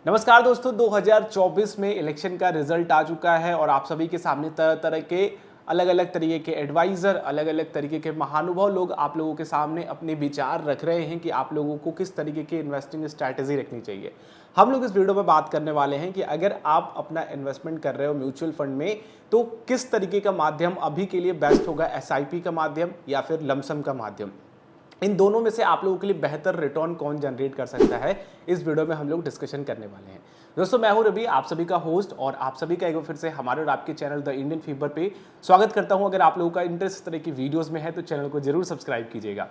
नमस्कार दोस्तों, 2024 में इलेक्शन का रिजल्ट आ चुका है और आप सभी के सामने तरह तरह के अलग अलग तरीके के एडवाइज़र, अलग अलग तरीके के महानुभाव लोग आप लोगों के सामने अपने विचार रख रहे हैं कि आप लोगों को किस तरीके की इन्वेस्टिंग स्ट्रैटेजी रखनी चाहिए। हम लोग इस वीडियो में बात करने वाले हैं कि अगर आप अपना इन्वेस्टमेंट कर रहे हो म्यूचुअल फंड में, तो किस तरीके का माध्यम अभी के लिए बेस्ट होगा, एसआईपी का माध्यम या फिर लमसम का माध्यम। इन दोनों में से आप लोगों के लिए बेहतर रिटर्न कौन जनरेट कर सकता है, इस वीडियो में हम लोग डिस्कशन करने वाले हैं। दोस्तों, मैं हूं रवि, आप सभी का होस्ट, और आप सभी का एक बार फिर से हमारे और आपके चैनल द इंडियन फीवर पे स्वागत करता हूं। अगर आप लोगों का इंटरेस्ट इस तरह की वीडियोस में है तो चैनल को जरूर सब्सक्राइब कीजिएगा।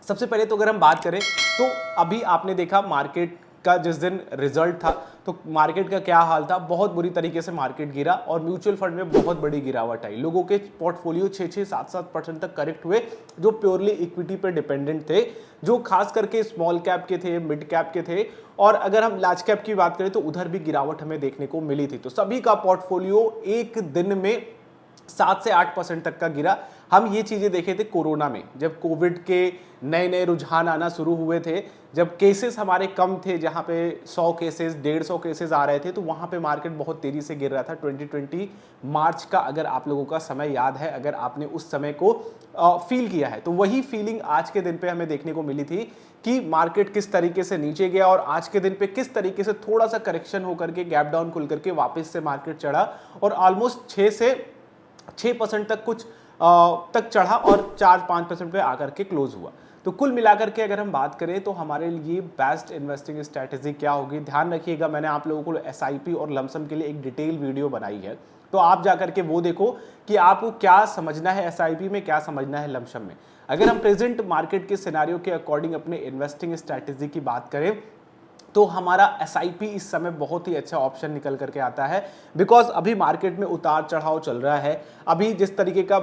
सबसे पहले तो अगर हम बात करें तो अभी आपने देखा मार्केट का जिस दिन रिजल्ट था तो मार्केट का क्या हाल था। बहुत बुरी तरीके से मार्केट गिरा और म्यूचुअल फंड में बहुत बड़ी गिरावट आई। लोगों के पोर्टफोलियो 6-6, 7-7% तक करेक्ट हुए, जो प्योरली इक्विटी पे डिपेंडेंट थे, जो खास करके स्मॉल कैप के थे, मिड कैप के थे, और अगर हम लार्ज कैप की बात करें तो उधर भी गिरावट हमें देखने को मिली थी। तो सभी का पोर्टफोलियो एक दिन में 7 से 8% तक का गिरा। हम ये चीज़ें देखे थे कोरोना में, जब कोविड के नए नए रुझान आना शुरू हुए थे, जब केसेस हमारे कम थे, जहाँ पे 100 केसेस 150 केसेस आ रहे थे, तो वहाँ पे मार्केट बहुत तेज़ी से गिर रहा था। 2020 मार्च का अगर आप लोगों का समय याद है, अगर आपने उस समय को फील किया है, तो वही फीलिंग आज के दिन पे हमें देखने को मिली थी कि मार्केट किस तरीके से नीचे गया और आज के दिन पे किस तरीके से थोड़ा सा करेक्शन होकर के गैप डाउन खुल करके वापस से मार्केट चढ़ा और ऑलमोस्ट 6% तक कुछ तक चढ़ा और 4-5% पे आकर के क्लोज हुआ। तो कुल मिलाकर के अगर हम बात करें तो हमारे लिए बेस्ट इन्वेस्टिंग स्ट्रैटेजी क्या होगी, ध्यान रखिएगा। मैंने आप लोगों को एसआईपी और लमसम के लिए एक डिटेल वीडियो बनाई है, तो आप जाकर के वो देखो कि आपको क्या समझना है एसआईपी में, क्या समझना है लमसम में। अगर हम प्रेजेंट मार्केट के सिनेरियो के अकॉर्डिंग अपने इन्वेस्टिंग स्ट्रैटेजी की बात करें तो हमारा एसआईपी इस समय बहुत ही अच्छा ऑप्शन निकल करके आता है, बिकॉज अभी मार्केट में उतार चढ़ाव चल रहा है। अभी जिस तरीके का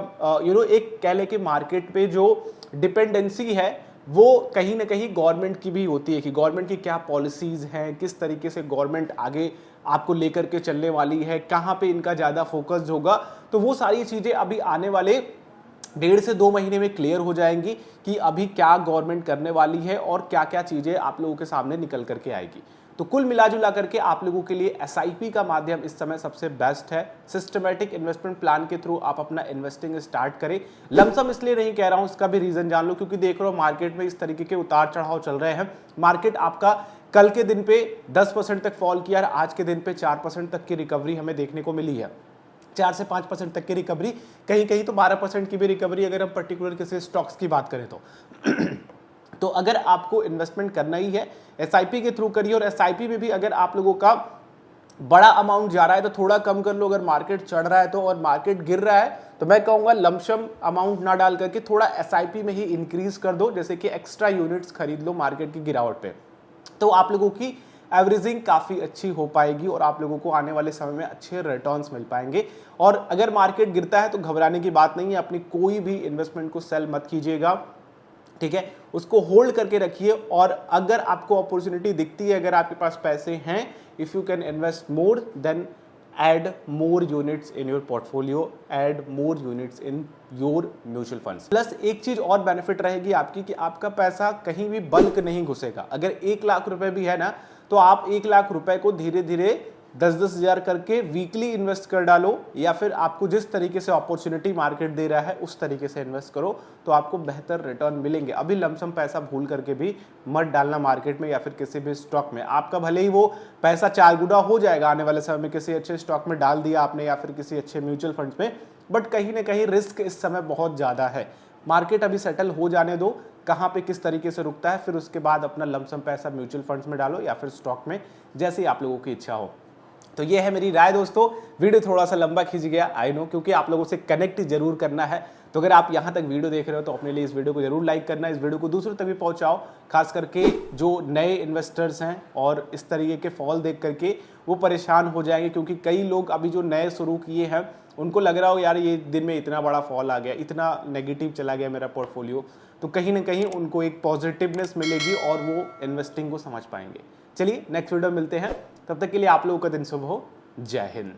एक कह ले कि मार्केट पे जो डिपेंडेंसी है वो कहीं ना कहीं गवर्नमेंट की भी होती है कि गवर्नमेंट की क्या पॉलिसीज हैं, किस तरीके से गवर्नमेंट आगे आपको लेकर के चलने वाली है, कहाँ पे इनका ज़्यादा फोकस होगा। तो वो सारी चीज़ें अभी आने वाले 1.5 से 2 महीने में क्लियर हो जाएंगी कि अभी क्या गवर्नमेंट करने वाली है और क्या क्या चीज़ें आप लोगों के सामने निकल करके आएगी। तो कुल मिला जुला करके आप लोगों के लिए एसआईपी का माध्यम इस समय सबसे बेस्ट है। सिस्टमैटिक इन्वेस्टमेंट प्लान के थ्रू आप अपना इन्वेस्टिंग स्टार्ट करें। लमसम इसलिए नहीं कह रहा हूं, इसका भी रीजन जान लो, क्योंकि देख रहे हो मार्केट में इस तरीके के उतार चढ़ाव चल रहे हैं। मार्केट आपका कल के दिन पे 10% तक फॉल किया है, आज के दिन पे 4% तक की रिकवरी हमें देखने को मिली है। 4 से 5% तक की रिकवरी, कहीं कहीं तो 12% की भी रिकवरी अगर हम पर्टिकुलर किसी स्टॉक्स की बात करें तो तो अगर आपको इन्वेस्टमेंट करना ही है एसआईपी के थ्रू करिए। और एसआईपी में भी अगर आप लोगों का बड़ा अमाउंट जा रहा है तो थोड़ा कम कर लो, अगर मार्केट चढ़ रहा है तो, और मार्केट गिर रहा है तो मैं कहूँगा लमसम अमाउंट ना डाल करके थोड़ा एसआईपी में ही इंक्रीज कर दो, जैसे कि एक्स्ट्रा यूनिट्स खरीद लो मार्केट की गिरावट पे। तो आप लोगों की एवरेजिंग काफ़ी अच्छी हो पाएगी और आप लोगों को आने वाले समय में अच्छे रिटर्न्स मिल पाएंगे। और अगर मार्केट गिरता है तो घबराने की बात नहीं है, अपनी कोई भी इन्वेस्टमेंट को सेल मत कीजिएगा, ठीक है, उसको होल्ड करके रखिए। और अगर आपको अपॉर्चुनिटी दिखती है, अगर आपके पास पैसे हैं, if you can invest more than add more units in your portfolio, add more units in your mutual funds। Plus एक चीज और बेनिफिट रहेगी आपकी कि आपका पैसा कहीं भी बल्क नहीं घुसेगा। अगर 1 लाख रुपए भी है ना, तो आप 1 लाख रुपए को धीरे धीरे 10-10 हज़ार करके वीकली इन्वेस्ट कर डालो, या फिर आपको जिस तरीके से अपॉर्चुनिटी मार्केट दे रहा है उस तरीके से इन्वेस्ट करो, तो आपको बेहतर रिटर्न मिलेंगे। अभी लमसम पैसा भूल करके भी मत डालना मार्केट में या फिर किसी भी स्टॉक में। आपका भले ही वो पैसा 4 गुना हो जाएगा आने वाले समय में, किसी अच्छे स्टॉक में डाल दिया आपने या फिर किसी अच्छे म्यूचुअल फंड्स में, बट कहीं ना कहीं रिस्क इस समय बहुत ज़्यादा है। मार्केट अभी सेटल हो जाने दो, कहाँ पे किस तरीके से रुकता है, फिर उसके बाद अपना लमसम पैसा म्यूचुअल फंड्स में डालो या फिर स्टॉक में, जैसे ही आप लोगों की इच्छा हो। तो ये है मेरी राय दोस्तों। वीडियो थोड़ा सा लंबा खींच गया, आई नो, क्योंकि आप लोगों से कनेक्ट जरूर करना है। तो अगर आप यहाँ तक वीडियो देख रहे हो तो अपने लिए इस वीडियो को जरूर लाइक करना, इस वीडियो को दूसरों तक भी पहुँचाओ, खास करके जो नए इन्वेस्टर्स हैं और इस तरीके के फॉल देख करके वो परेशान हो जाएंगे, क्योंकि कई लोग अभी जो नए शुरू किए हैं उनको लग रहा हो यार ये दिन में इतना बड़ा फॉल आ गया, इतना नेगेटिव चला गया मेरा पोर्टफोलियो, तो कहीं ना कहीं उनको एक पॉजिटिवनेस मिलेगी और वो इन्वेस्टिंग को समझ पाएंगे। चलिए नेक्स्ट वीडियो मिलते हैं, तब तक के लिए आप लोगों का दिन शुभ हो। जय हिंद।